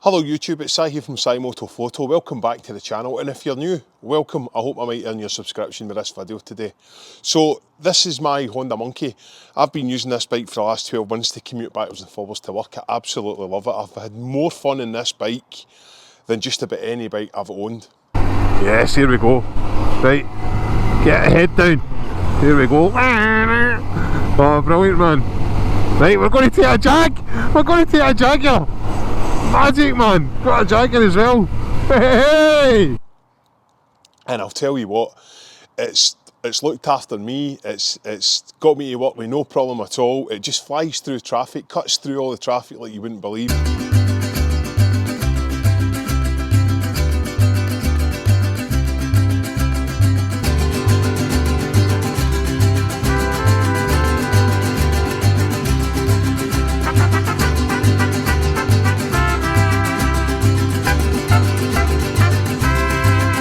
Hello YouTube, it's Si here from Si Moto Photo. Welcome back to the channel, and if you're new, welcome. I hope I might earn your subscription with this video today. So this is my Honda Monkey. I've been using this bike for the last 12 months to commute backwards and forwards to work. I absolutely love it. I've had more fun in this bike than just about any bike I've owned. Yes, here we go. Right, get the head down. Here we go. Oh, brilliant, man. Right, we're going to take a jag. We're going to take a jag here. Magic, man, got a jacket as well. Hey! And I'll tell you what, it's looked after me. It's got me to work with no problem at all. It just flies through traffic, cuts through all the traffic like you wouldn't believe.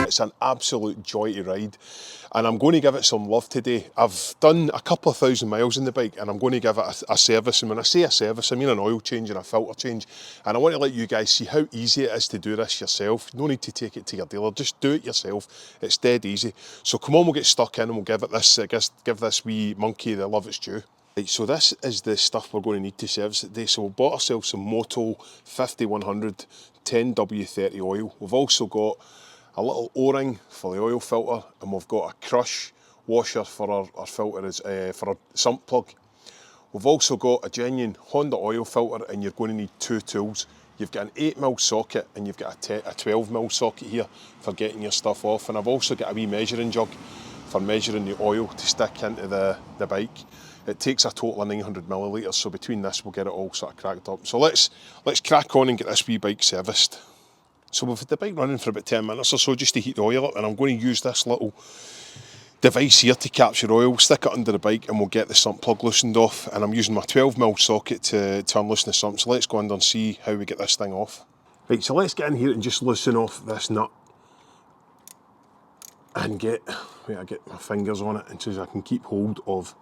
It's an absolute joy to ride, and I'm going to give it some love today. I've done a couple of thousand miles in the bike, and I'm going to give it a service. And when I say a service, I mean an oil change and a filter change. And I want to let you guys see how easy it is to do this yourself. No need to take it to your dealer, just do it yourself. It's dead easy. So come on, we'll get stuck in and we'll give it this, give this wee monkey the love it's due. Right, so this is the stuff we're going to need to service it today. So we've bought ourselves some Moto 5100 10W30 oil. We've also got a little O-ring for the oil filter, and we've got a crush washer for our filter, for our sump plug. We've also got a genuine Honda oil filter, and you're going to need two tools. You've got an 8mm socket and you've got a 12mm socket here for getting your stuff off, and I've also got a wee measuring jug for measuring the oil to stick into the bike. It takes a total of 900 millilitres, so between this we'll get it all sort of cracked up. So let's crack on and get this wee bike serviced. So we've had the bike running for about 10 minutes or so just to heat the oil up, and I'm going to use this little device here to capture oil, stick it under the bike, and we'll get the sump plug loosened off. And I'm using my 12mm socket to unloosen the sump, so let's go under and see how we get this thing off. Right, so let's get in here and just loosen off this nut and I get my fingers on it, and so I can keep hold of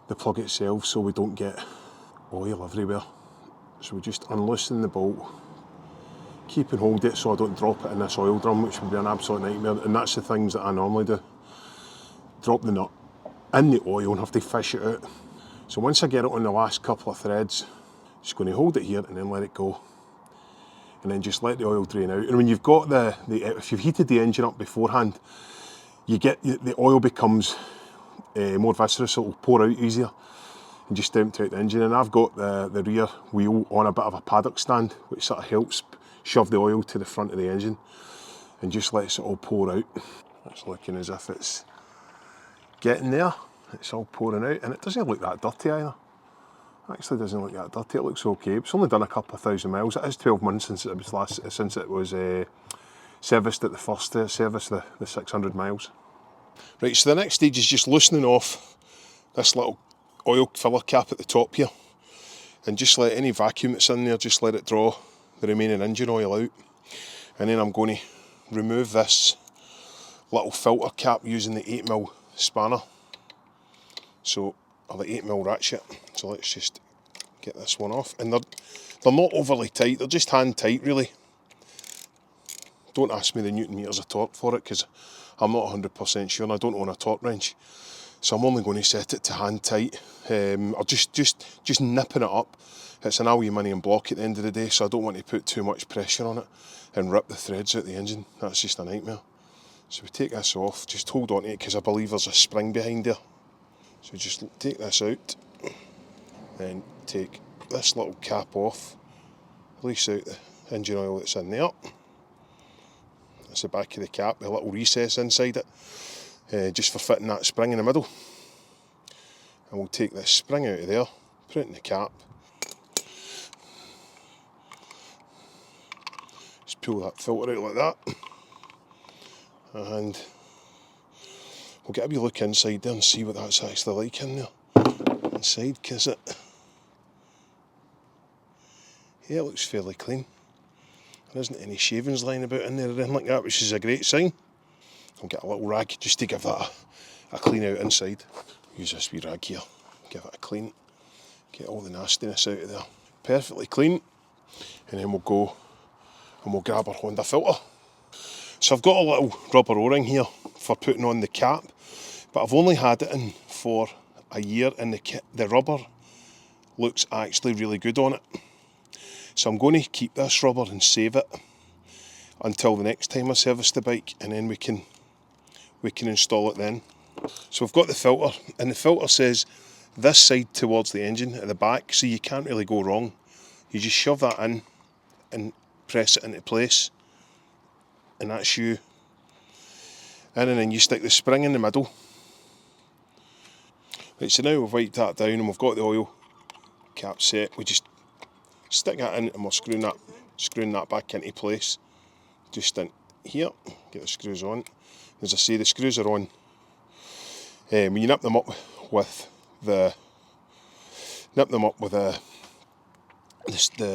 the plug itself so we don't get oil everywhere. So we just unloosen the bolt, keep and hold it so I don't drop it in this oil drum, which would be an absolute nightmare. And that's the things that I normally do. Drop the nut in the oil and have to fish it out. So once I get it on the last couple of threads, just going to hold it here and then let it go. And then just let the oil drain out. And when you've got if you've heated the engine up beforehand, the oil becomes more viscous, so it'll pour out easier and just empty out the engine. And I've got the rear wheel on a bit of a paddock stand, which sort of helps shove the oil to the front of the engine and just lets it all pour out. It's looking as if it's getting there. It's all pouring out, and it doesn't look that dirty either. It actually doesn't look that dirty. It looks okay. It's only done a couple of thousand miles. It is 12 months since it was serviced at the first service, the 600 miles. Right, so the next stage is just loosening off this little oil filler cap at the top here, and just let any vacuum that's in there, just let it draw the remaining engine oil out. And then I'm going to remove this little filter cap using the 8mm spanner, or the 8mm ratchet. So let's just get this one off, and they're not overly tight, they're just hand tight really. Don't ask me the newton meters of torque for it, because I'm not 100% sure and I don't own a torque wrench, so I'm only going to set it to hand tight. Or just nipping it up. It's an aluminium block at the end of the day, so I don't want to put too much pressure on it and rip the threads out the engine. That's just a nightmare. So we take this off, just hold on to it because I believe there's a spring behind there. So just take this out, then take this little cap off, release out the engine oil that's in there. That's the back of the cap, the little recess inside it, just for fitting that spring in the middle. And we'll take this spring out of there, put it in the cap. Just pull that filter out like that, and we'll get a wee look inside there and see what that's actually like in there inside, because it looks fairly clean. There isn't any shavings lying about in there or anything like that, which is a great sign. I'll get a little rag just to give that a clean out inside. Use this wee rag here, give it a clean, get all the nastiness out of there. Perfectly clean. And then we'll go and we'll grab our Honda filter. So I've got a little rubber O-ring here for putting on the cap, but I've only had it in for a year, and the rubber looks actually really good on it. So I'm going to keep this rubber and save it until the next time I service the bike, and then we can install it then. So we've got the filter, and the filter says this side towards the engine at the back, so you can't really go wrong. You just shove that in and press it into place, and that's you. And then you stick the spring in the middle. Right, so now we've wiped that down and we've got the oil cap set. We just stick that in and we're screwing that back into place. Just in here, get the screws on. As I say, the screws are on. When you nip them up with the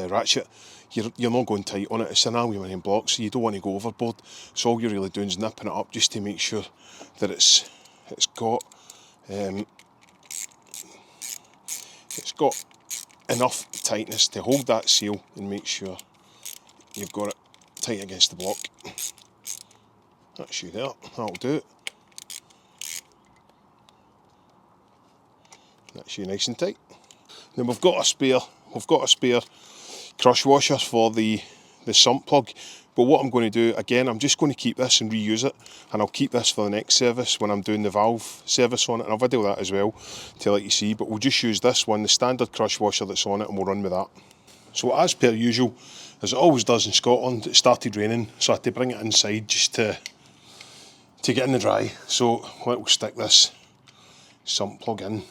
ratchet, you're not going tight on it. It's an aluminium block, so you don't want to go overboard. So all you're really doing is nipping it up just to make sure that it's got enough tightness to hold that seal and make sure you've got it tight against the block. That's you there. That'll do it. That's you nice and tight. Then we've got a spare crush washer for the sump plug, but what I'm going to do, again, I'm just going to keep this and reuse it, and I'll keep this for the next service when I'm doing the valve service on it, and I'll video that as well to let you see, but we'll just use this one, the standard crush washer that's on it, and we'll run with that. So as per usual, as it always does in Scotland, it started raining, so I had to bring it inside just to get in the dry. So we'll stick this sump plug in.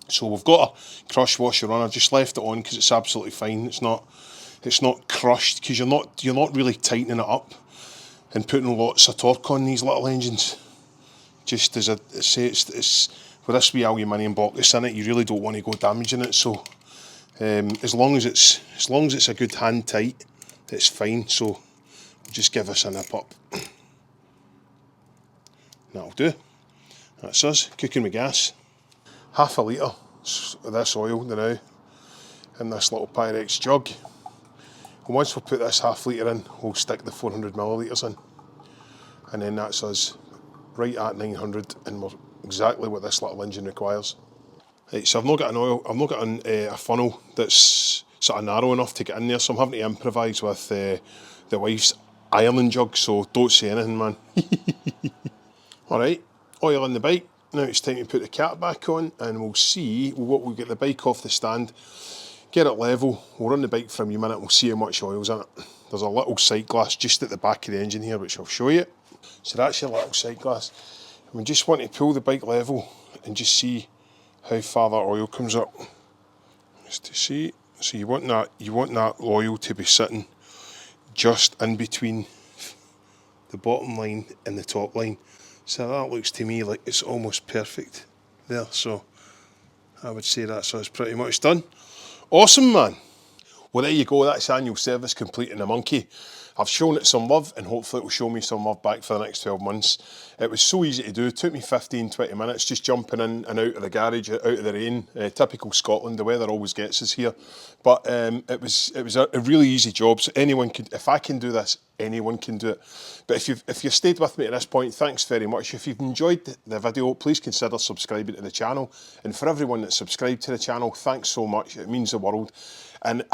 So we've got a crush washer on. I've just left it on because it's absolutely fine. It's not crushed, because you're not really tightening it up and putting lots of torque on these little engines. Just as I say, it's with this wee aluminium block that's in it, you really don't want to go damaging it. So as long as it's a good hand tight, it's fine. So we'll just give us a nip up. That'll do. That's us cooking with gas. Half a litre of this oil now in this little Pyrex jug. And once we put this half litre in, we'll stick the 400 millilitres in. And then that's us right at 900, and we're exactly what this little engine requires. Right, so I've not got a funnel that's sort of narrow enough to get in there, so I'm having to improvise with the wife's ironing jug, so don't say anything, man. Alright, oil in the bike. Now it's time to put the cap back on, and we'll get the bike off the stand, get it level, we'll run the bike for a wee minute and we'll see how much oil's in it. There's a little sight glass just at the back of the engine here, which I'll show you. So that's your little sight glass. And we just want to pull the bike level and just see how far that oil comes up. Just to see. So you want that oil to be sitting just in between the bottom line and the top line. So that looks to me like it's almost perfect there. So I would say that's us pretty much done. Awesome, man. Well, there you go. That's annual service complete in the Monkey. I've shown it some love, and hopefully it will show me some love back for the next 12 months. It was so easy to do. It took me 15-20 minutes just jumping in and out of the garage, out of the rain. Typical Scotland, the weather always gets us here. But it was a really easy job. So anyone could, if I can do this, anyone can do it. But if you've stayed with me at this point, thanks very much. If you've enjoyed the video, please consider subscribing to the channel. And for everyone that's subscribed to the channel, thanks so much. It means the world. And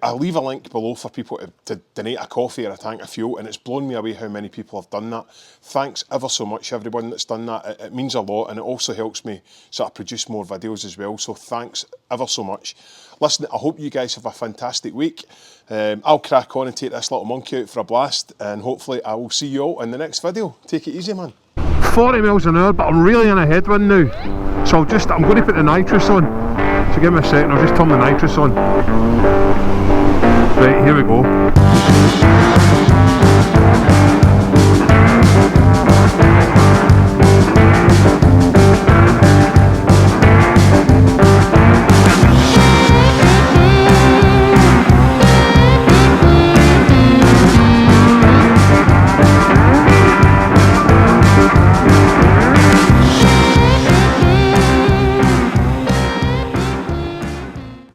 I'll leave a link below for people to donate a coffee or a tank of fuel, and it's blown me away how many people have done that. Thanks ever so much, everyone that's done that. It means a lot, and it also helps me sort of produce more videos as well. So thanks ever so much. Listen, I hope you guys have a fantastic week. I'll crack on and take this little monkey out for a blast, and hopefully I will see you all in the next video. Take it easy, man. 40 miles an hour, but I'm really in a headwind now. So I'm going to put the nitrous on. So give me a second, I'll just turn the nitrous on. Right, here we go.